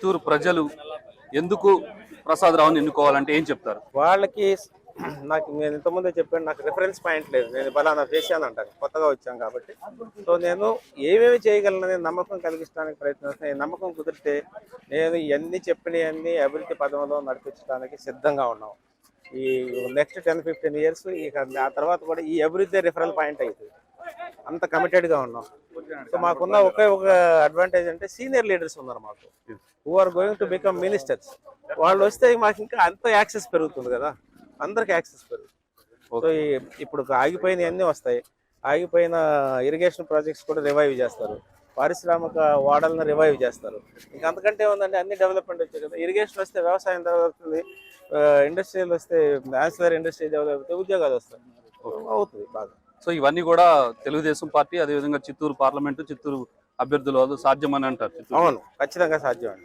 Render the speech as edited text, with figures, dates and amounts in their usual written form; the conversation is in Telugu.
చిత్తూరు ప్రజలు ఎందుకు ప్రసాద్ రావుని ఎన్నుకోవాలంటే ఏం చెప్తారు? వాళ్ళకి నాకు నేను ఇంతకుముందే చెప్పాను, నాకు రిఫరెన్స్ పాయింట్ లేదు. నేను బలానా చేశాను అంటాను, కొత్తగా వచ్చాం కాబట్టి. సో నేను ఏమేమి చేయగలనని నమ్మకం కలిగించడానికి ప్రయత్నిస్తాను. ఈ నమ్మకం కుదిరితే నేను ఇవన్నీ చెప్పినవన్నీ అభివృద్ధి పదంలో నడిపించడానికి సిద్ధంగా ఉన్నాం. ఈ నెక్స్ట్ 10-15 ఇయర్స్ ఇక ఆ తర్వాత కూడా ఈ అభివృద్ధి రిఫరల్ పాయింట్ అవుతుంది. అంత కమిటెడ్గా ఉన్నాం. సో మాకున్న ఒకే ఒక అడ్వాంటేజ్ అంటే సీనియర్ లీడర్స్ ఉన్నారు మాకు, who are going to become ministers. వాళ్ళు వస్తే మాకు ఇంకా అంత యాక్సెస్ పెరుగుతుంది కదా, అందరికి యాక్సెస్ పెరుగుతుంది. సో ఇప్పుడు ఆగిపోయిన అన్నీ వస్తాయి. ఆగిపోయిన ఇరిగేషన్ ప్రాజెక్ట్స్ కూడా రివైవ్ చేస్తారు, పారిశ్రామిక వాడలను రివైవ్ చేస్తారు. ఇంకా అంతకంటే ఉందంటే అన్ని డెవలప్మెంట్ వచ్చాయి కదా. ఇరిగేషన్ వస్తే వ్యవసాయం డెవలప్ అవుతుంది, ఇండస్ట్రియల్ వస్తే యాన్సిలరీ ఇండస్ట్రీ డెవలప్ అవుతాయి, ఉద్యోగాలు వస్తాయి, అవుతుంది బాగా. సో ఇవన్నీ కూడా తెలుగుదేశం పార్టీ, అదేవిధంగా చిత్తూరు పార్లమెంటు, చిత్తూరు అభ్యర్థుల వల్ల సాధ్యమని అంటారు. అవును, ఖచ్చితంగా సాధ్యం అండి.